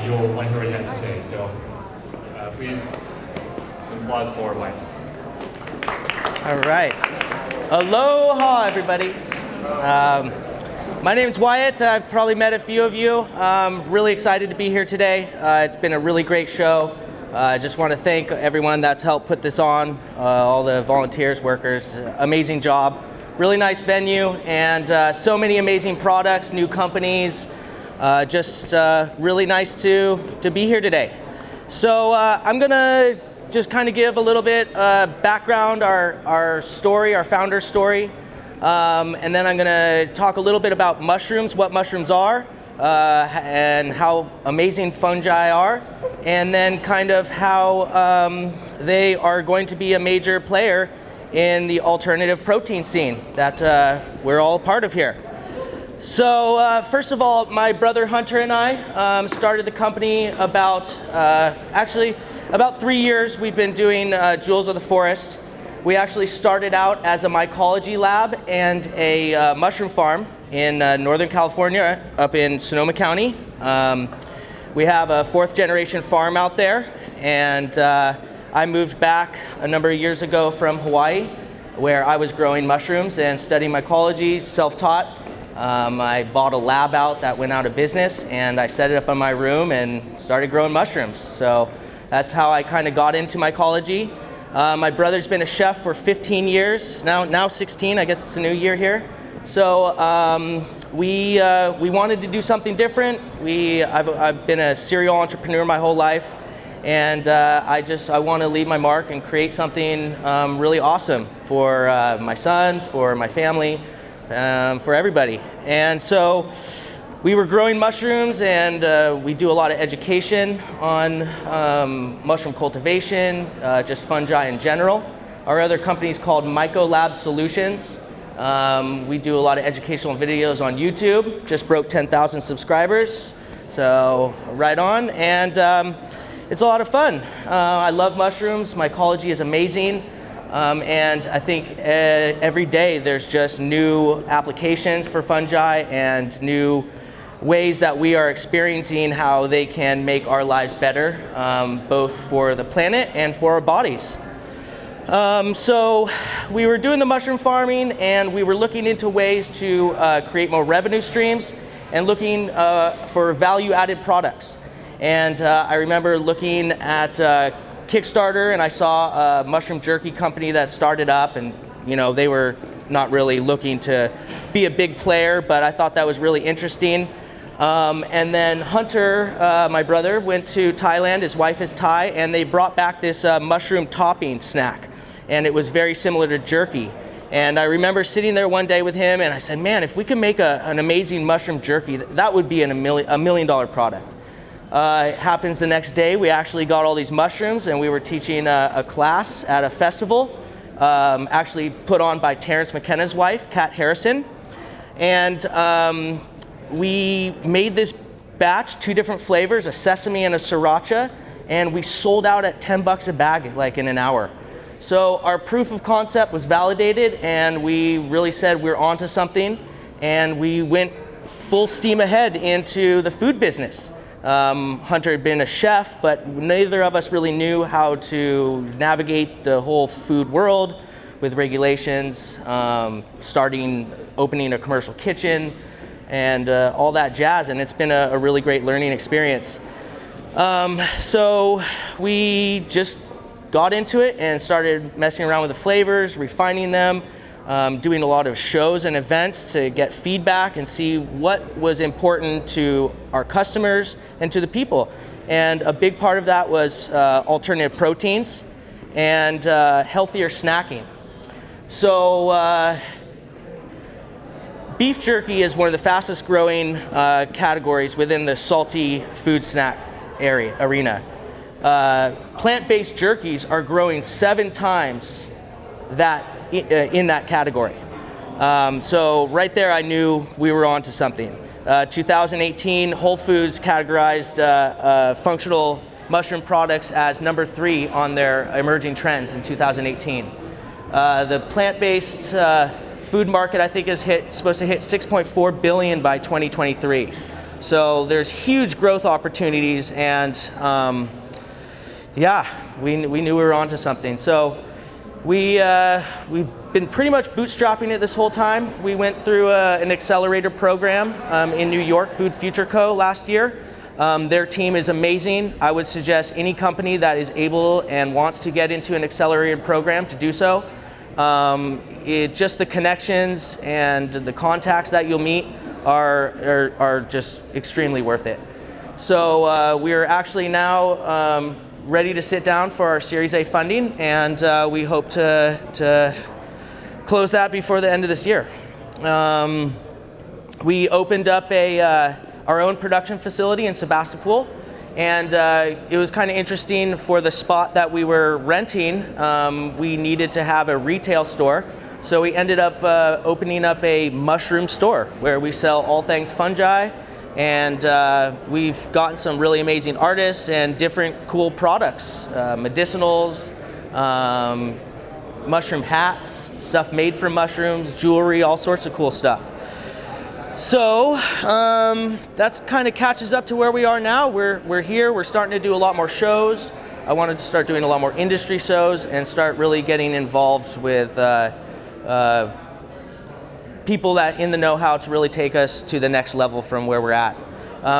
you'll want to hear what he has to say. So please, some applause for Wyatt. All right. Aloha, everybody. My name's Wyatt. I've probably met a few of you. I'm really excited to be here today. It's been a really great show. I just want to thank everyone that's helped put this on, all the volunteers, workers. Amazing job. Really nice venue, and so many amazing products, new companies. Just really nice to be here today. So I'm going to just kind of give a little bit background, our story, our founder's story. And then I'm going to talk a little bit about mushrooms, what mushrooms are, and how amazing fungi are, and then kind of how they are going to be a major player in the alternative protein scene that we're all a part of here. So first of all, my brother Hunter and I started the company about 3 years. We've been doing Jewels of the Forest. We actually started out as a mycology lab and a mushroom farm in Northern California, up in Sonoma County. We have a 4th generation farm out there, and I moved back a number of years ago from Hawaii, where I was growing mushrooms and studying mycology, self-taught. I bought a lab out that went out of business, and I set it up in my room and started growing mushrooms. So that's how I kind of got into mycology. My brother's been a chef for 15 years, now 16, I guess it's a new year here. So we wanted to do something different. I've been a serial entrepreneur my whole life, and I want to leave my mark and create something really awesome for my son, for my family, for everybody. And so we were growing mushrooms, and we do a lot of education on mushroom cultivation, just fungi in general. Our other company is called Myco Lab Solutions. We do a lot of educational videos on YouTube. Just broke 10,000 subscribers, so right on. And it's a lot of fun. I love mushrooms. Mycology is amazing. And I think every day there's just new applications for fungi and new ways that we are experiencing how they can make our lives better, both for the planet and for our bodies. So we were doing the mushroom farming, and we were looking into ways to create more revenue streams and looking for value-added products. And I remember looking at Kickstarter, and I saw a mushroom jerky company that started up, and they were not really looking to be a big player, but I thought that was really interesting. And then Hunter, my brother, went to Thailand. His wife is Thai, and they brought back this mushroom topping snack, and it was very similar to jerky. And I remember sitting there one day with him, and I said, man, if we could make an amazing mushroom jerky, that would be a $1 million product. It happens the next day, we actually got all these mushrooms, and we were teaching a class at a festival, actually put on by Terrence McKenna's wife, Kat Harrison. And we made this batch, 2 different flavors, a sesame and a sriracha, and we sold out at $10 a bag, like in an hour. So our proof of concept was validated, and we really said we're onto something, and we went full steam ahead into the food business. Hunter had been a chef, but neither of us really knew how to navigate the whole food world with regulations, opening a commercial kitchen, and all that jazz, and it's been a really great learning experience. So we just got into it and started messing around with the flavors, refining them, doing a lot of shows and events to get feedback and see what was important to our customers and to the people. And a big part of that was alternative proteins and healthier snacking. So beef jerky is one of the fastest growing categories within the salty food snack arena. Plant-based jerkies are growing 7 times that in that category. So right there I knew we were onto something. 2018, Whole Foods categorized functional mushroom products as number 3 on their emerging trends in 2018. The plant-based food market, I think, is supposed to hit $6.4 billion by 2023. So there's huge growth opportunities, and yeah, we knew we were onto something. So we've been pretty much bootstrapping it this whole time. We went through an accelerator program in New York, Food Future Co. last year. Their team is amazing. I would suggest any company that is able and wants to get into an accelerated program to do so. Just the connections and the contacts that you'll meet are just extremely worth it. So we're actually now ready to sit down for our Series A funding, and we hope to close that before the end of this year. We opened up our own production facility in Sebastopol, and it was kind of interesting. For the spot that we were renting, we needed to have a retail store, so we ended up opening up a mushroom store where we sell all things fungi, and we've gotten some really amazing artists and different cool products, medicinals, mushroom hats, stuff made from mushrooms, jewelry, all sorts of cool stuff. So that's kind of catches up to where we are now. We're here. We're starting to do a lot more shows. I wanted to start doing a lot more industry shows and start really getting involved with people that in the know-how to really take us to the next level from where we're at.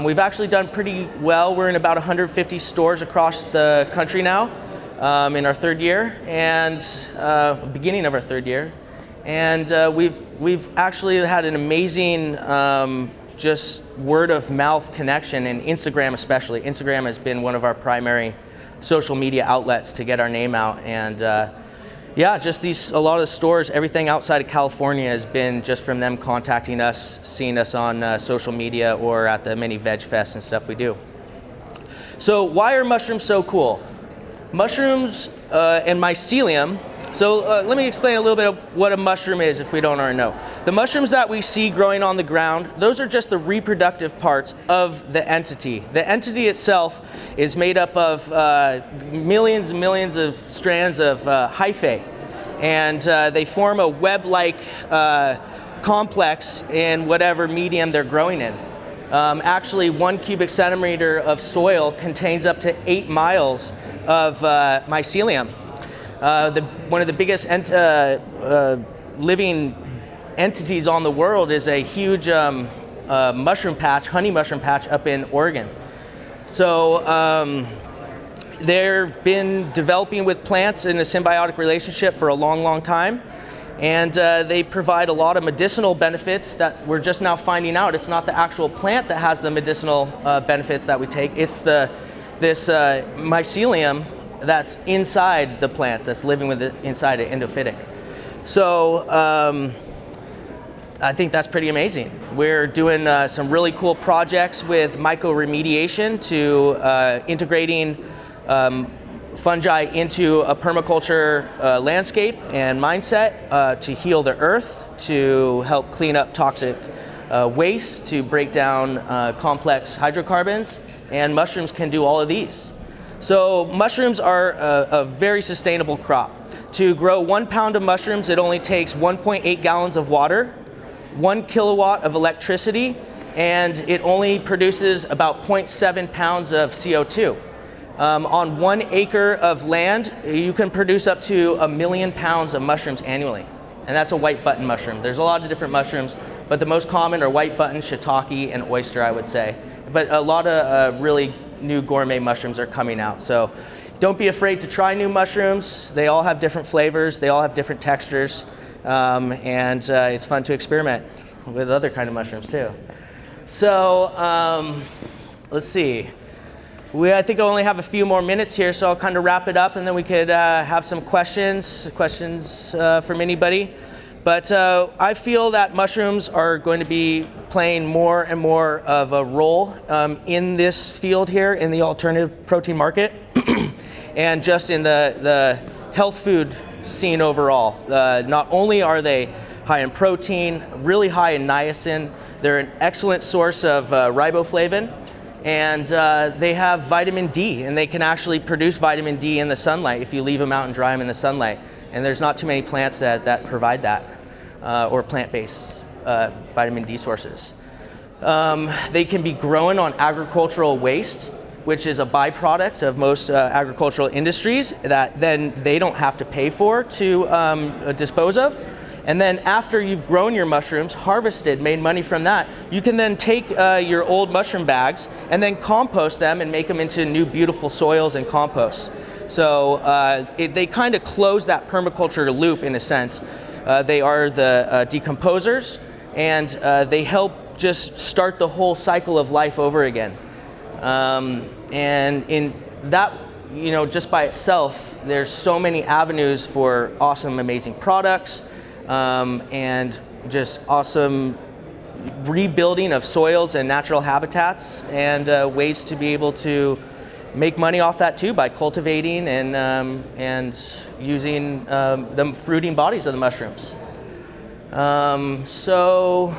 We've actually done pretty well. We're in about 150 stores across the country now, in our third year, and beginning of our third year. And we've actually had an amazing just word of mouth connection, and Instagram especially. Instagram has been one of our primary social media outlets to get our name out. And yeah, just a lot of the stores, everything outside of California has been just from them contacting us, seeing us on social media or at the many veg fests and stuff we do. So why are mushrooms so cool? Mushrooms and mycelium. So let me explain a little bit of what a mushroom is if we don't already know. The mushrooms that we see growing on the ground, those are just the reproductive parts of the entity. The entity itself is made up of millions and millions of strands of hyphae, and they form a web-like complex in whatever medium they're growing in. Actually, 1 cubic centimeter of soil contains up to 8 miles of mycelium. One of the biggest living entities on the world is a huge mushroom patch, honey mushroom patch up in Oregon. So they've been developing with plants in a symbiotic relationship for a long, long time. And they provide a lot of medicinal benefits that we're just now finding out. It's not the actual plant that has the medicinal benefits that we take. It's this mycelium that's inside the plants, that's living with it inside it, endophytic. So I think that's pretty amazing. We're doing some really cool projects with mycoremediation to integrating fungi into a permaculture landscape and mindset to heal the earth, to help clean up toxic waste, to break down complex hydrocarbons, and mushrooms can do all of these. So mushrooms are a very sustainable crop. To grow 1 pound of mushrooms, it only takes 1.8 gallons of water, 1 kilowatt of electricity, and it only produces about 0.7 pounds of CO2. On 1 acre of land, you can produce up to 1 million pounds of mushrooms annually. And that's a white button mushroom. There's a lot of different mushrooms, but the most common are white button, shiitake, and oyster, I would say. But a lot of really new gourmet mushrooms are coming out. So don't be afraid to try new mushrooms. They all have different flavors. They all have different textures. And it's fun to experiment with other kind of mushrooms too. So let's see. I think I only have a few more minutes here, so I'll kind of wrap it up, and then we could have some questions from anybody. But I feel that mushrooms are going to be playing more and more of a role in this field here in the alternative protein market and just in the health food scene overall. Not only are they high in protein, really high in niacin, they're an excellent source of riboflavin, and they have vitamin D, and they can actually produce vitamin D in the sunlight if you leave them out and dry them in the sunlight. And there's not too many plants that provide that, or plant-based vitamin D sources. They can be grown on agricultural waste, which is a byproduct of most agricultural industries that then they don't have to pay for to dispose of. And then after you've grown your mushrooms, harvested, made money from that, you can then take your old mushroom bags and then compost them and make them into new beautiful soils and composts. So they kind of close that permaculture loop in a sense. They are the decomposers, and they help just start the whole cycle of life over again. And in that, just by itself, there's so many avenues for awesome, amazing products, and just awesome rebuilding of soils and natural habitats, and ways to be able to make money off that too by cultivating and using the fruiting bodies of the mushrooms. So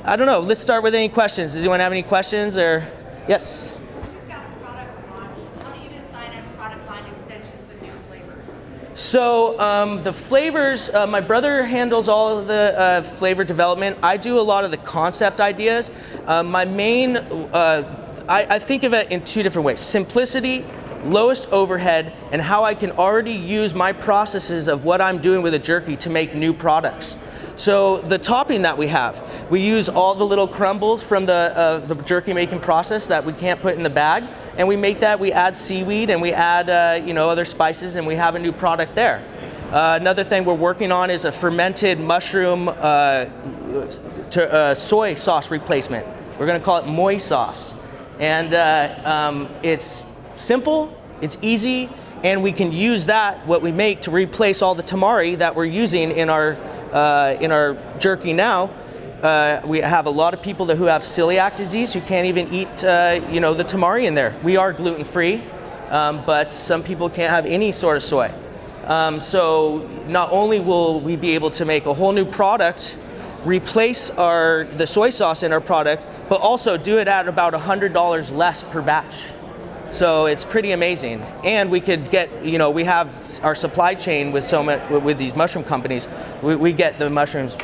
I don't know. Let's start with any questions. Does anyone have any questions? Or yes. You've got a product launch. How do you decide on product line extensions and new flavors? So the flavors, my brother handles all of the flavor development. I do a lot of the concept ideas. My main, I think of it in two different ways: simplicity, lowest overhead, and how I can already use my processes of what I'm doing with a jerky to make new products. So the topping that we have, we use all the little crumbles from the jerky making process that we can't put in the bag, and we make that. We add seaweed and we add other spices, and we have a new product there. Another thing we're working on is a fermented mushroom soy sauce replacement. We're going to call it Moi sauce, and it's simple, it's easy, and we can use that what we make to replace all the tamari that we're using in our jerky now. We have a lot of people who have celiac disease who can't even eat the tamari in there. We are gluten free, but some people can't have any sort of soy. So not only will we be able to make a whole new product, replace the soy sauce in our product, but also do it at about $100 less per batch. So it's pretty amazing. And we could get, we have our supply chain with these mushroom companies. We get the mushrooms,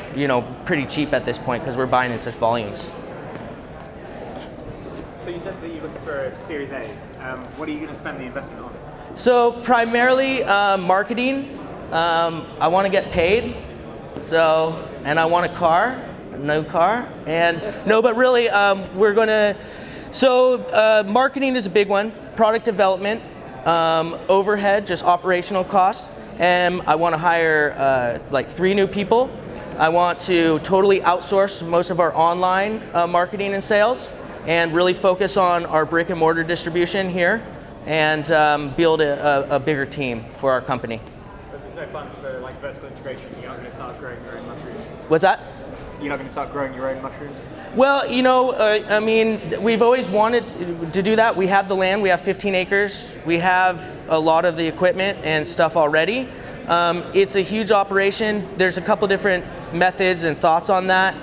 pretty cheap at this point because we're buying in such volumes. So you said that you're looking for a Series A. What are you going to spend the investment on? So primarily marketing. I want to get paid. And I want a new car. But really we're going to. So marketing is a big one, product development, overhead, just operational costs, and I want to hire 3 new people. I want to totally outsource most of our online marketing and sales, and really focus on our brick and mortar distribution here, and build a bigger team for our company. But there's no plans for vertical integration? You're not going to start growing your own mushrooms? What's that? You're not going to start growing your own mushrooms? Well, we've always wanted to do that. We have the land, we have 15 acres. We have a lot of the equipment and stuff already. It's a huge operation. There's a couple different methods and thoughts on that.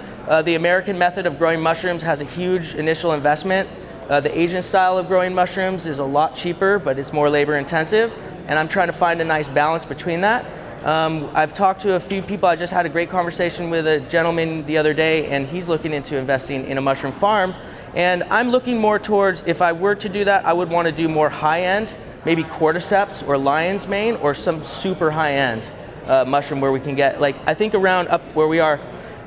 The American method of growing mushrooms has a huge initial investment. The Asian style of growing mushrooms is a lot cheaper, but it's more labor intensive. And I'm trying to find a nice balance between that. I've talked to a few people. I just had a great conversation with a gentleman the other day, and he's looking into investing in a mushroom farm. And I'm looking more towards, if I were to do that, I would want to do more high-end, maybe cordyceps or lion's mane, or some super high-end mushroom where we can get, I think around up where we are,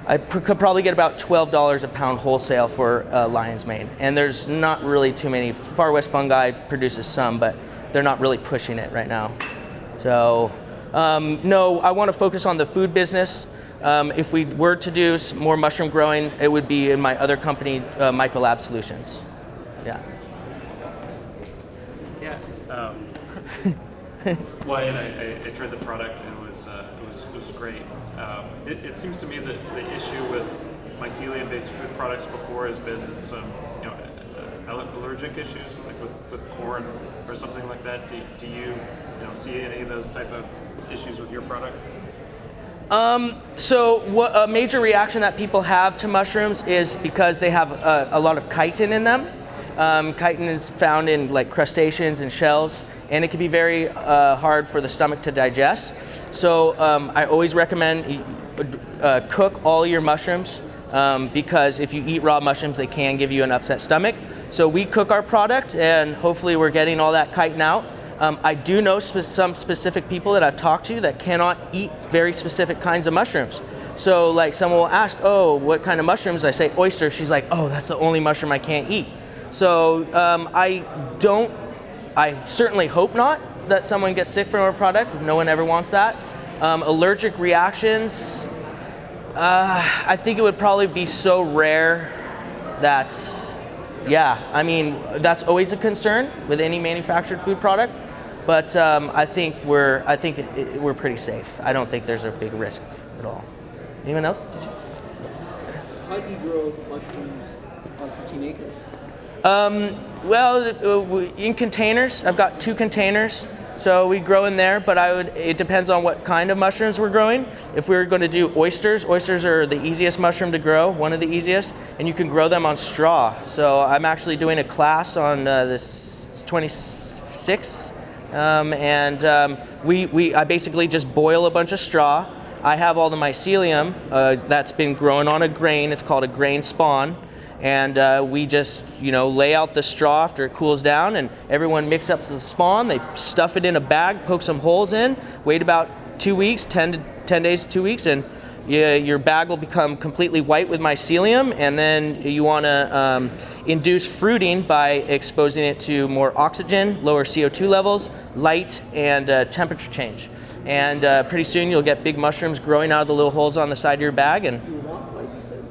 I could probably get about $12 a pound wholesale for lion's mane. And there's not really too many. Far West Fungi produces some, but they're not really pushing it right now. So. No, I want to focus on the food business. If we were to do more mushroom growing, it would be in my other company, Mycolab Solutions. Yeah. Yeah. Wyatt, I tried the product and it was great. It seems to me that the issue with mycelium-based food products before has been some allergic issues, like with corn or something like that. Do you see any of those type of issues with your product? So a major reaction that people have to mushrooms is because they have a lot of chitin in them. Chitin is found in crustaceans and shells, and it can be very hard for the stomach to digest. So I always recommend cook all your mushrooms because if you eat raw mushrooms, they can give you an upset stomach. So we cook our product, and hopefully we're getting all that chitin out. I do know some specific people that I've talked to that cannot eat very specific kinds of mushrooms. So like someone will ask, oh, what kind of mushrooms? I say oyster. She's like, oh, that's the only mushroom I can't eat. So I certainly hope not that someone gets sick from our product. No one ever wants that. Allergic reactions, I think it would probably be so rare that, yeah, I mean, that's always a concern with any manufactured food product. But I think we're pretty safe. I don't think there's a big risk at all. Anyone else? How do you grow mushrooms on 15 acres? Well, in containers. I've got 2 containers, so we grow in there. But it depends on what kind of mushrooms we're growing. If we were going to do oysters are the easiest mushroom to grow, one of the easiest, and you can grow them on straw. So I'm actually doing a class on this 26th. I basically just boil a bunch of straw. I have all the mycelium that's been growing on a grain. It's called a grain spawn. And we just, lay out the straw after it cools down, and everyone mix up the spawn. They stuff it in a bag, poke some holes in, wait about 2 weeks, 10 days to 2 weeks, and your bag will become completely white with mycelium. And then you want to induce fruiting by exposing it to more oxygen, lower CO2 levels, light, and temperature change. And pretty soon you'll get big mushrooms growing out of the little holes on the side of your bag. And You want light, you said?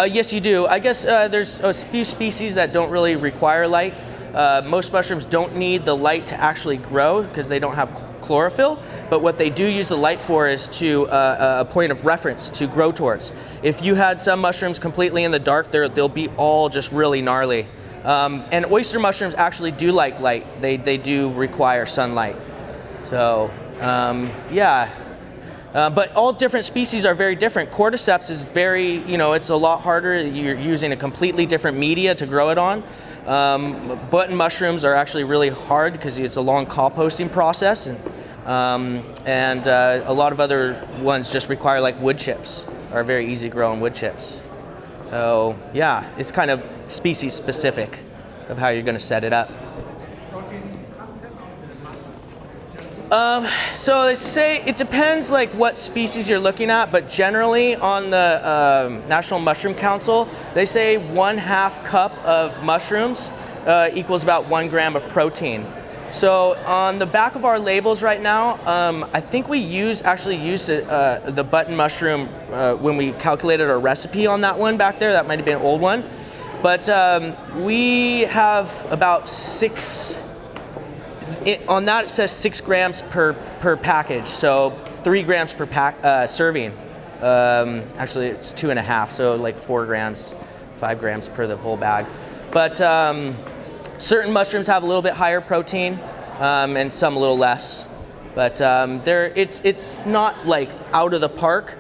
yes, you do. I guess there's a few species that don't really require light. Most mushrooms don't need the light to actually grow because they don't have chlorophyll. But what they do use the light for is to a point of reference to grow towards. If you had some mushrooms completely in the dark, they'll be all just really gnarly. And oyster mushrooms actually do like light. They do require sunlight. So yeah. But all different species are very different. Cordyceps is very, it's a lot harder. You're using a completely different media to grow it on. Button mushrooms are actually really hard because it's a long composting process, and a lot of other ones just require like wood chips, are very easy growing wood chips. So yeah, it's kind of species specific of how you're going to set it up. So they say it depends like what species you're looking at, but generally on the National Mushroom Council, they say 1/2 cup of mushrooms equals about 1 gram of protein. So on the back of our labels right now, I think we actually used the button mushroom when we calculated our recipe on that one back there. That might have been an old one, but we have about 6. On that it says 6 grams per package, so 3 grams per serving. Actually, it's 2.5, so like 4 grams, 5 grams per the whole bag. But certain mushrooms have a little bit higher protein, and some a little less. But it's not like out of the park,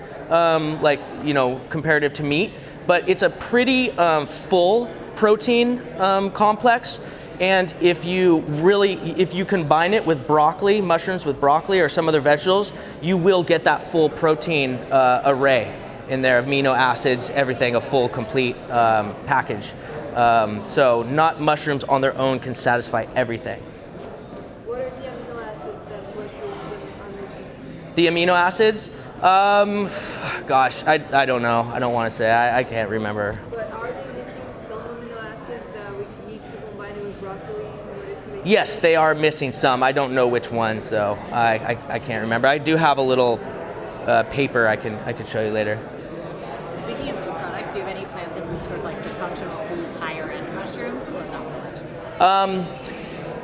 comparative to meat. But it's a pretty full protein complex. And if you combine it with broccoli, mushrooms with broccoli or some other vegetables, you will get that full protein array in there, amino acids, everything, a full complete package. So not mushrooms on their own can satisfy everything. What are the amino acids that mushrooms are missing? The amino acids? Gosh, I don't know. I don't want to say. I can't remember. But are they missing some amino acids that we need to combine it with broccoli in order to make Yes, they are missing some. I don't know which ones, so I can't remember. I do have a little paper I could show you later. Speaking of new products, do you have any plans to move towards like the functional foods, higher end mushrooms, or not so much?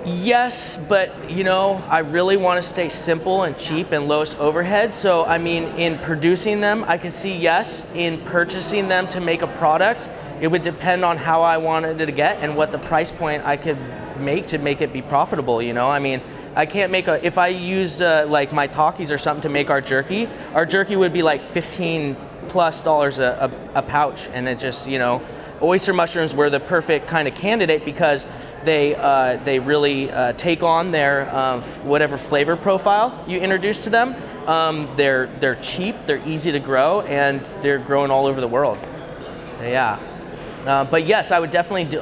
Yes, but I really want to stay simple and cheap and lowest overhead. So I mean, in producing them, I can see yes. In purchasing them to make a product, it would depend on how I wanted it to get and what the price point I could make to make it be profitable. I mean, I can't make if I used like my Takis or something to make our jerky would be like $15+ a pouch, and it's just oyster mushrooms were the perfect kind of candidate because they really take on their whatever flavor profile you introduce to them. They're cheap, they're easy to grow, and they're grown all over the world. Yeah. But yes, I would definitely do,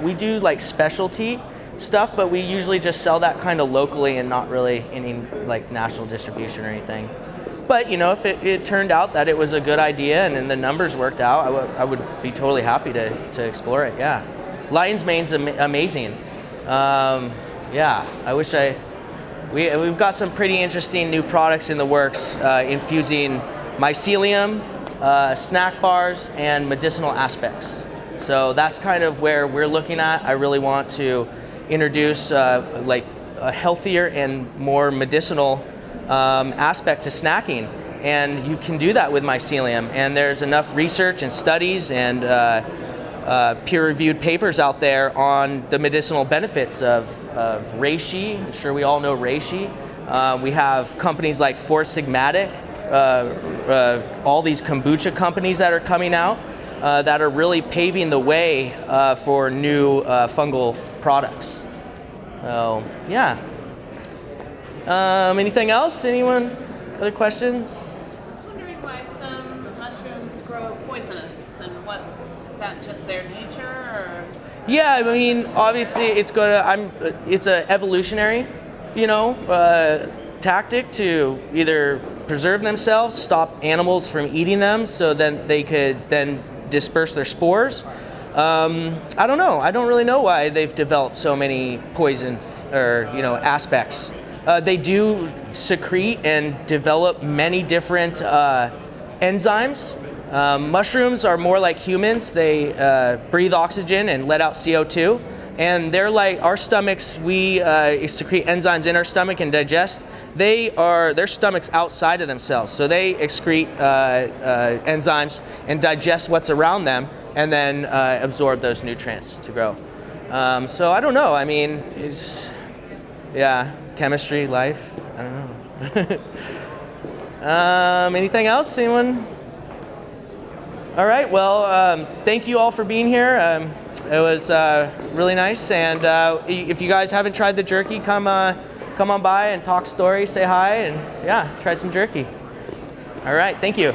we do like specialty stuff, but we usually just sell that kind of locally and not really any like national distribution or anything. But you know, if it turned out that it was a good idea and then the numbers worked out, I would be totally happy to explore it. Yeah, lion's mane's amazing. Yeah, I wish we've got some pretty interesting new products in the works, infusing mycelium, snack bars, and medicinal aspects. So that's kind of where we're looking at. I really want to introduce like a healthier and more medicinal aspect to snacking, and you can do that with mycelium. And there's enough research and studies and peer-reviewed papers out there on the medicinal benefits of reishi. I'm sure we all know reishi. We have companies like Four Sigmatic, all these kombucha companies that are coming out that are really paving the way for new fungal products. So yeah. Anything else? Anyone? Other questions? I was wondering why some mushrooms grow poisonous, and what is that just their nature, or? Yeah, I mean, obviously it's a evolutionary, tactic to either preserve themselves, stop animals from eating them, so then they could then disperse their spores. I don't know. I don't really know why they've developed so many poison or aspects. They do secrete and develop many different enzymes. Mushrooms are more like humans. They breathe oxygen and let out CO2. And they're like our stomachs. We secrete enzymes in our stomach and digest. Their stomachs outside of themselves. So they excrete enzymes and digest what's around them and then absorb those nutrients to grow. So I don't know. I mean, chemistry, life. I don't know. Anything else? Anyone? All right. Well, thank you all for being here. It was really nice. And if you guys haven't tried the jerky, come on by and talk story, say hi, and try some jerky. All right. Thank you.